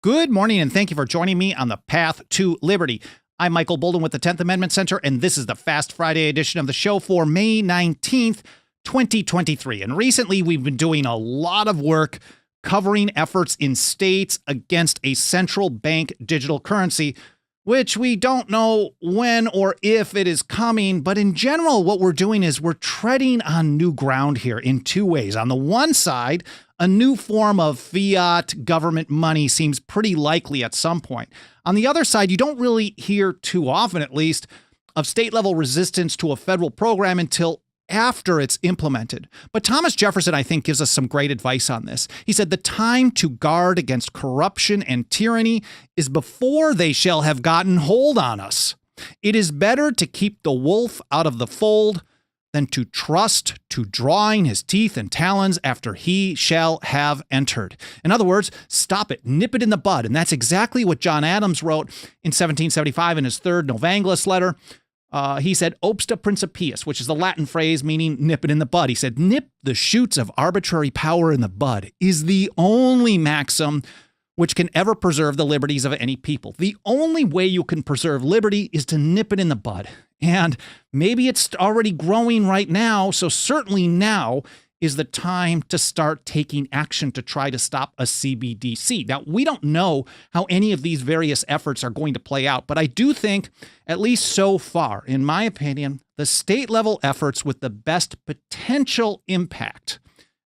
Good morning, and thank you for joining me on the Path to Liberty. I'm Michael Bolden with the 10th Amendment Center, and this is the Fast Friday edition of the show for May 19th, 2023. And recently, we've been doing a lot of work covering efforts in states against a central bank digital currency, which we don't know when or if it is coming. But in general, what we're doing is we're treading on new ground here in two ways. On the one side, a new form of fiat government money seems pretty likely at some point. On the other side, you don't really hear too often, at least, of state-level resistance to a federal program until after it's implemented. But Thomas Jefferson, I think, gives us some great advice on this. He said, "The time to guard against corruption and tyranny is before they shall have gotten hold on us. It is better to keep the wolf out of the fold than to trust to drawing his teeth and talons after he shall have entered." In other words, stop it, nip it in the bud. And that's exactly what John Adams wrote in 1775 in his third Novanglis letter. He said, "Obsta principiis," which is the Latin phrase meaning nip it in the bud. He said, "Nip the shoots of arbitrary power in the bud is the only maxim which can ever preserve the liberties of any people." The only way you can preserve liberty is to nip it in the bud. And maybe it's already growing right now, so certainly now is the time to start taking action to try to stop a CBDC. Now, we don't know how any of these various efforts are going to play out, but I do think, at least so far, in my opinion, the state-level efforts with the best potential impact,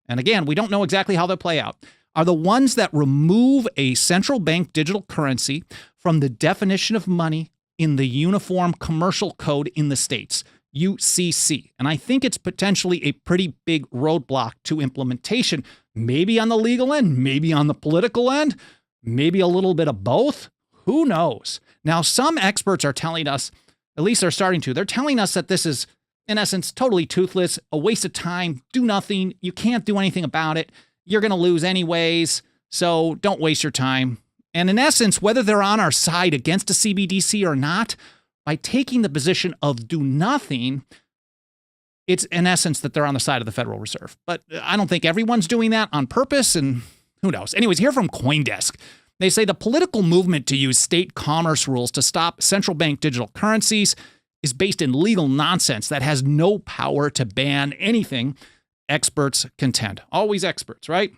and again, we don't know exactly how they'll play out, are the ones that remove a central bank digital currency from the definition of money in the Uniform Commercial Code in the states, UCC. And I think it's potentially a pretty big roadblock to implementation, maybe on the legal end, maybe on the political end, maybe a little bit of both. Who knows? Now, some experts are telling us, at least they're starting to, they're telling us that this is, in essence, totally toothless, a waste of time, do nothing, you can't do anything about it, you're going to lose anyways, so don't waste your time. And in essence, whether they're on our side against a CBDC or not, by taking the position of do nothing, it's in essence that they're on the side of the Federal Reserve. But I don't think everyone's doing that on purpose, and who knows? Anyways, here from CoinDesk, they say the political movement to use state commerce rules to stop central bank digital currencies is based in legal nonsense that has no power to ban anything, experts contend. Always experts, right?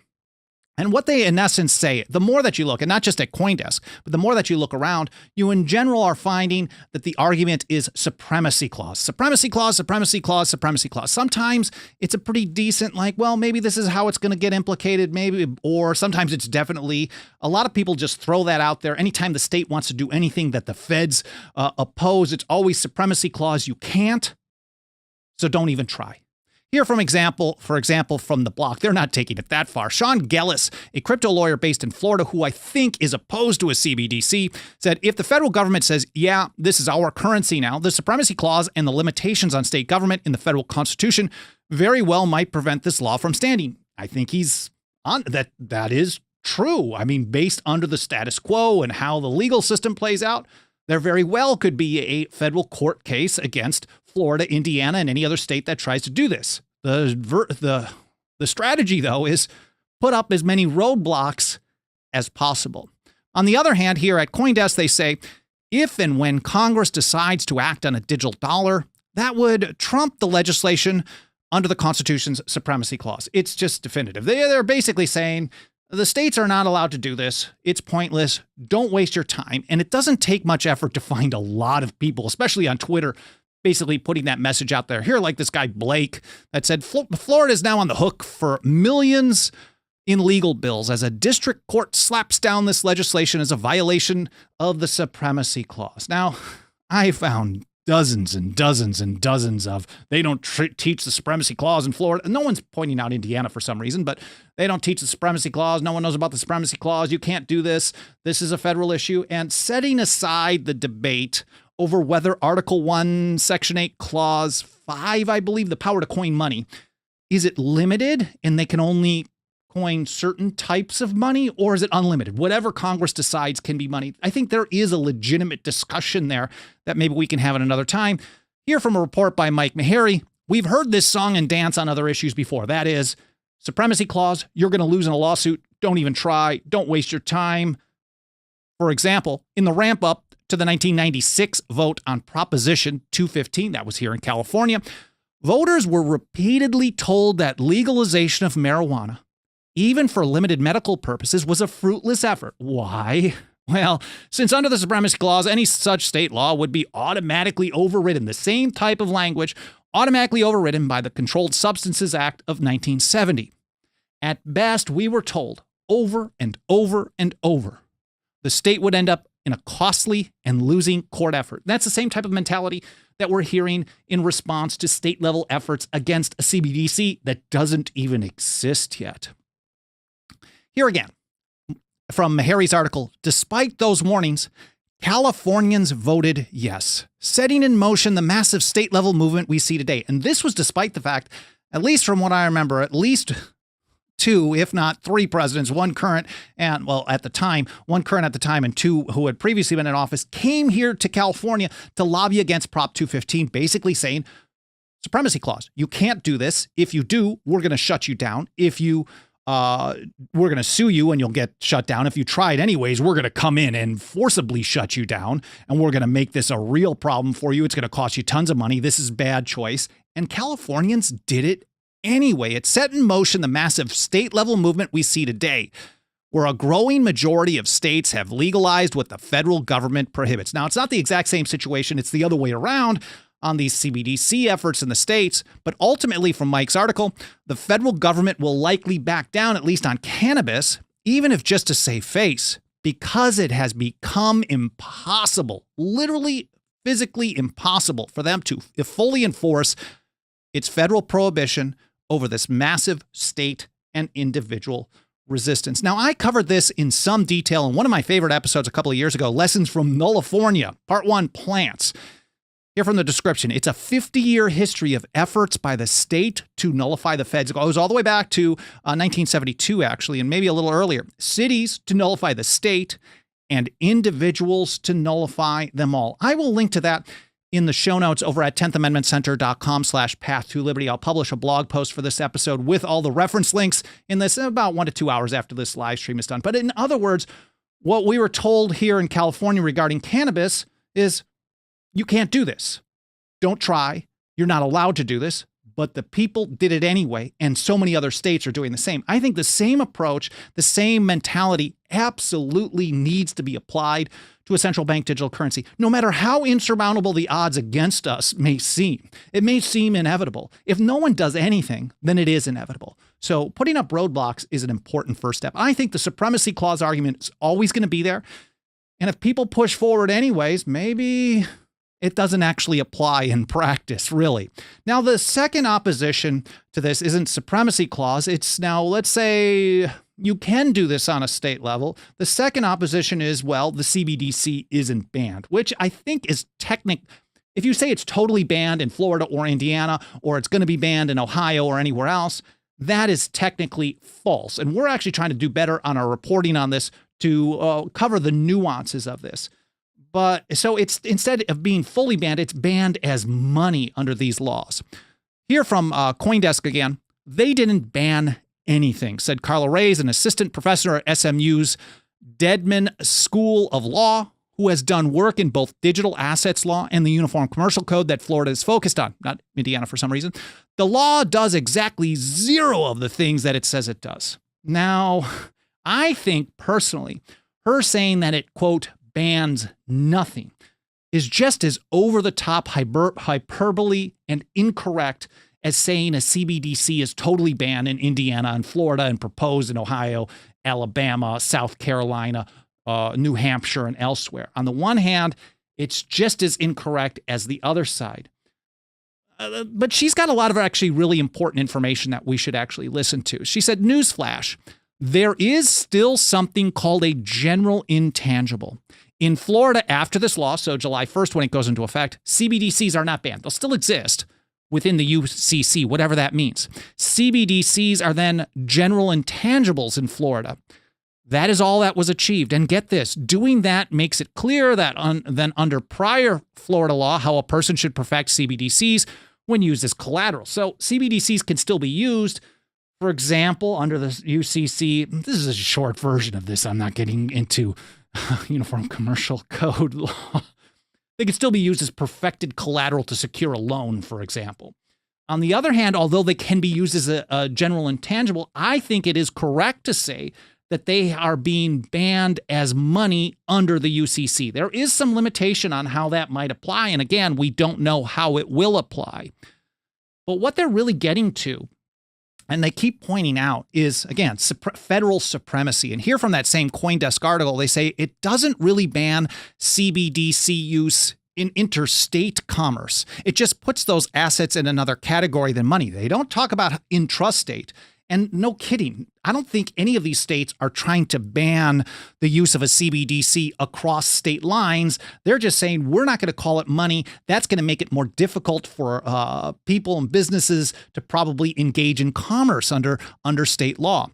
And what they, in essence, say, the more that you look, and not just at CoinDesk, but the more that you look around, you in general are finding that the argument is supremacy clause. Supremacy clause, supremacy clause, supremacy clause. Sometimes it's a pretty decent, like, well, maybe this is how it's going to get implicated, maybe, or sometimes it's definitely, a lot of people just throw that out there. Anytime the state wants to do anything that the feds oppose, it's always supremacy clause. You can't, so don't even try. Here, for example, from the block, they're not taking it that far. Sean Gellis, a crypto lawyer based in Florida who I think is opposed to a CBDC, said if the federal government says, yeah, this is our currency now, the supremacy clause and the limitations on state government in the federal constitution very well might prevent this law from standing. I think he's on that. That is true. I mean, based under the status quo and how the legal system plays out, there very well could be a federal court case against Florida, Indiana, and any other state that tries to do this. The strategy, though, is put up as many roadblocks as possible. On the other hand, here at CoinDesk, they say, if and when Congress decides to act on a digital dollar, that would trump the legislation under the Constitution's supremacy clause. It's just definitive. They're basically saying the states are not allowed to do this. It's pointless. Don't waste your time. And it doesn't take much effort to find a lot of people, especially on Twitter, basically putting that message out there. Here, like this guy Blake that said, Florida is now on the hook for millions in legal bills as a district court slaps down this legislation as a violation of the supremacy clause. Now, I found dozens and dozens and dozens of, they don't teach the supremacy clause in Florida. No one's pointing out Indiana for some reason, but they don't teach the supremacy clause. No one knows about the supremacy clause. You can't do this. This is a federal issue. And setting aside the debate over whether Article 1, Section 8, Clause 5, I believe, the power to coin money, is it limited and they can only coin certain types of money, or is it unlimited? Whatever Congress decides can be money. I think there is a legitimate discussion there that maybe we can have at another time. Here from a report by Mike Meharry, we've heard this song and dance on other issues before. That is, supremacy clause, you're going to lose in a lawsuit. Don't even try. Don't waste your time. For example, in the ramp up to the 1996 vote on Proposition 215, that was here in California, voters were repeatedly told that legalization of marijuana, even for limited medical purposes, was a fruitless effort. Why? Well, since under the Supremacy Clause, any such state law would be automatically overridden, the same type of language automatically overridden by the Controlled Substances Act of 1970. At best, we were told over and over and over, the state would end up in a costly and losing court effort. That's the same type of mentality that we're hearing in response to state-level efforts against a CBDC that doesn't even exist yet. Here again, from Harry's article, despite those warnings, Californians voted yes, setting in motion the massive state-level movement we see today. And this was despite the fact, at least from what I remember, at least 2, if not 3 presidents, one current and, well, at the time, and 2 who had previously been in office, came here to California to lobby against Prop 215, basically saying, Supremacy Clause, you can't do this. If you do, we're going to shut you down. If you we're going to sue you and you'll get shut down. If you try it anyways, we're going to come in and forcibly shut you down, and we're going to make this a real problem for you. It's going to cost you tons of money. This is bad choice. And Californians did it anyway. It set in motion the massive state-level movement we see today, where a growing majority of states have legalized what the federal government prohibits. Now, it's not the exact same situation. It's the other way around on these CBDC efforts in the states. But ultimately, from Mike's article, the federal government will likely back down, at least on cannabis, even if just to save face, because it has become impossible, literally physically impossible for them to fully enforce its federal prohibition over this massive state and individual resistance. Now, I covered this in some detail in one of my favorite episodes a couple of years ago, Lessons from Nullifornia, Part 1, Plants. Here from the description, it's a 50-year history of efforts by the state to nullify the feds. It goes all the way back to 1972, actually, and maybe a little earlier. Cities to nullify the state and individuals to nullify them all. I will link to that in the show notes over at 10thamendmentcenter.com/path-to-liberty. I'll publish a blog post for this episode with all the reference links in this about 1 to 2 hours after this live stream is done. But in other words, what we were told here in California regarding cannabis is, you can't do this. Don't try. You're not allowed to do this. But the people did it anyway, and so many other states are doing the same. I think the same approach, the same mentality absolutely needs to be applied to a central bank digital currency, no matter how insurmountable the odds against us may seem. It may seem inevitable. If no one does anything, then it is inevitable. So putting up roadblocks is an important first step. I think the Supremacy Clause argument is always going to be there. And if people push forward anyways, maybe it doesn't actually apply in practice, really. Now, the second opposition to this isn't Supremacy Clause. It's now, let's say you can do this on a state level. The second opposition is, well, the CBDC isn't banned, which I think is technical. If you say it's totally banned in Florida or Indiana, or it's going to be banned in Ohio or anywhere else, that is technically false. And we're actually trying to do better on our reporting on this to cover the nuances of this. But so it's, instead of being fully banned, it's banned as money under these laws. Here from CoinDesk again, they didn't ban anything, said Carla Reyes, an assistant professor at SMU's Dedman School of Law, who has done work in both digital assets law and the Uniform Commercial Code that Florida is focused on, not Indiana for some reason. The law does exactly 0 of the things that it says it does. Now, I think personally, her saying that it, quote, bans nothing is just as over-the-top hyperbole and incorrect as saying a CBDC is totally banned in Indiana and Florida and proposed in Ohio, Alabama, South Carolina, New Hampshire, and elsewhere. On the one hand, it's just as incorrect as the other side. But she's got a lot of actually really important information that we should actually listen to. She said, newsflash, there is still something called a general intangible. In Florida, after this law, so July 1st when it goes into effect, CBDCs are not banned. They'll still exist within the UCC, whatever that means. CBDCs are then general intangibles in Florida. That is all that was achieved. And get this, doing that makes it clear that then under prior Florida law, how a person should perfect CBDCs when used as collateral. So CBDCs can still be used. For example, under the UCC, this is a short version of this. I'm not getting into Uniform Commercial Code law. They could still be used as perfected collateral to secure a loan, for example. On the other hand, although they can be used as a general intangible, I think it is correct to say that they are being banned as money under the UCC. There is some limitation on how that might apply. And again, we don't know how it will apply. But what they're really getting to, and they keep pointing out, is, again, federal supremacy. And here from that same CoinDesk article, they say it doesn't really ban CBDC use in interstate commerce. It just puts those assets in another category than money. They don't talk about intrastate. And no kidding, I don't think any of these states are trying to ban the use of a CBDC across state lines. They're just saying, we're not going to call it money. That's going to make it more difficult for people and businesses to probably engage in commerce under state law.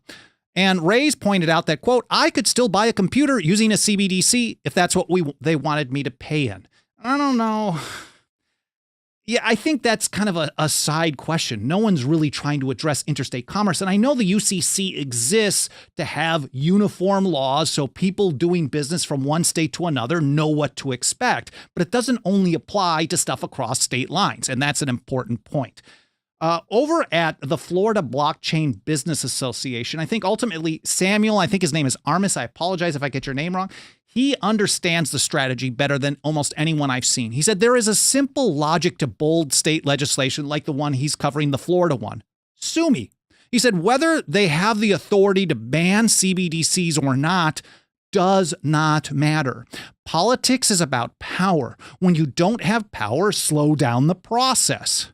And Ray's pointed out that, quote, I could still buy a computer using a CBDC if that's what they wanted me to pay in. I don't know. Yeah, I think that's kind of a side question. No one's really trying to address interstate commerce. And I know the UCC exists to have uniform laws so people doing business from one state to another know what to expect. But it doesn't only apply to stuff across state lines. And that's an important point. Over at the Florida Blockchain Business Association, I think ultimately Samuel, I think his name is Armis. I apologize if I get your name wrong. He understands the strategy better than almost anyone I've seen. He said there is a simple logic to bold state legislation like the one he's covering, the Florida one. Sue me. He said whether they have the authority to ban CBDCs or not does not matter. Politics is about power. When you don't have power, slow down the process.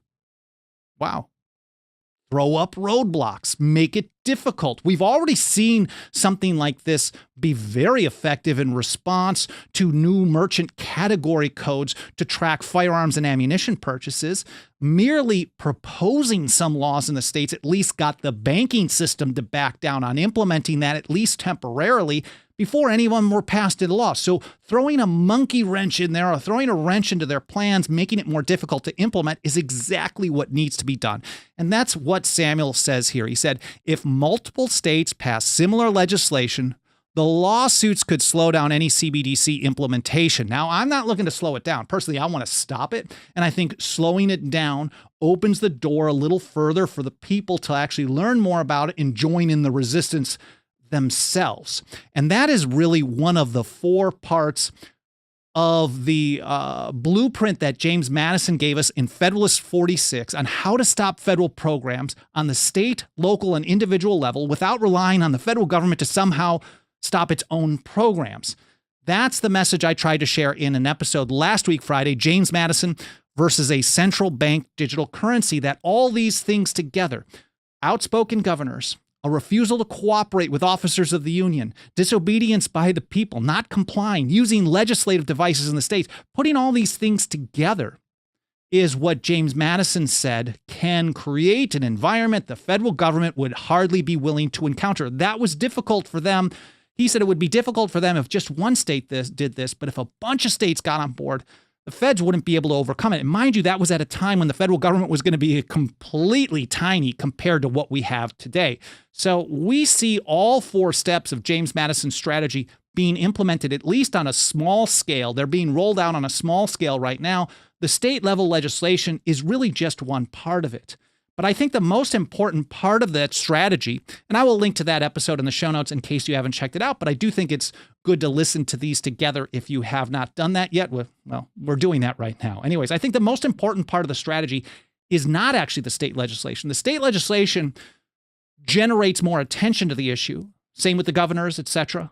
Wow. Throw up roadblocks, make it difficult. We've already seen something like this be very effective in response to new merchant category codes to track firearms and ammunition purchases. Merely proposing some laws in the states at least got the banking system to back down on implementing that, at least temporarily, before anyone were passed into law. So throwing a monkey wrench in there or throwing a wrench into their plans, making it more difficult to implement, is exactly what needs to be done. And that's what Samuel says here. He said, if multiple states pass similar legislation, the lawsuits could slow down any CBDC implementation. Now, I'm not looking to slow it down. Personally, I want to stop it. And I think slowing it down opens the door a little further for the people to actually learn more about it and join in the resistance themselves. And that is really one of the 4 parts of the blueprint that James Madison gave us in Federalist 46 on how to stop federal programs on the state, local, and individual level without relying on the federal government to somehow stop its own programs. That's the message I tried to share in an episode last week, Friday, James Madison versus a central bank digital currency, that all these things together, outspoken governors, a refusal to cooperate with officers of the union, disobedience by the people, not complying, using legislative devices in the states, putting all these things together is what James Madison said can create an environment the federal government would hardly be willing to encounter. That was difficult for them. He said it would be difficult for them if just one state did this, but if a bunch of states got on board, the feds wouldn't be able to overcome it. And mind you, that was at a time when the federal government was going to be completely tiny compared to what we have today. So we see all 4 steps of James Madison's strategy being implemented, at least on a small scale. They're being rolled out on a small scale right now. The state level legislation is really just one part of it. But I think the most important part of that strategy, and I will link to that episode in the show notes in case you haven't checked it out, but I do think it's good to listen to these together if you have not done that yet. Well, we're doing that right now. Anyways, I think the most important part of the strategy is not actually the state legislation. The state legislation generates more attention to the issue, same with the governors, etc.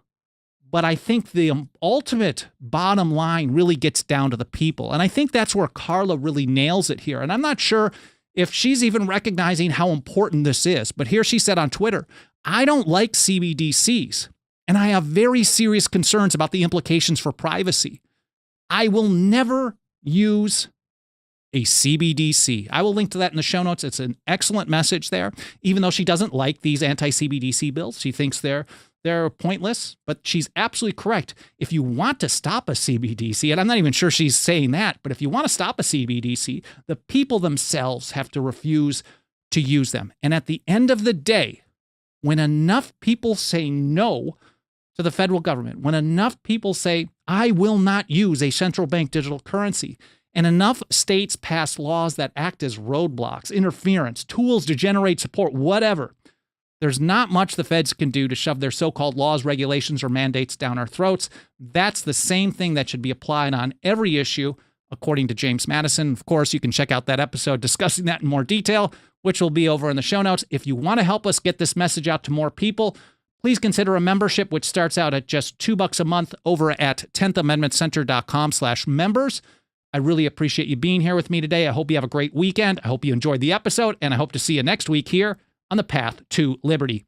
But I think the ultimate bottom line really gets down to the people. And I think that's where Carla really nails it here. And I'm not sure if she's even recognizing how important this is. But here she said on Twitter, I don't like CBDCs, and I have very serious concerns about the implications for privacy. I will never use a CBDC. I will link to that in the show notes. It's an excellent message there, even though she doesn't like these anti-CBDC bills. She thinks they're pointless, but she's absolutely correct. If you want to stop a CBDC, and I'm not even sure she's saying that, but if you want to stop a CBDC, the people themselves have to refuse to use them. And at the end of the day, when enough people say no, to the federal government, when enough people say, I will not use a central bank digital currency, and enough states pass laws that act as roadblocks, interference, tools to generate support, whatever, there's not much the feds can do to shove their so-called laws, regulations, or mandates down our throats. That's the same thing that should be applied on every issue, according to James Madison. Of course, you can check out that episode discussing that in more detail, which will be over in the show notes. If you want to help us get this message out to more people, please consider a membership, which starts out at just $2 a month over at 10thamendmentcenter.com/members. I really appreciate you being here with me today. I hope you have a great weekend. I hope you enjoyed the episode, and I hope to see you next week here on the Path to Liberty.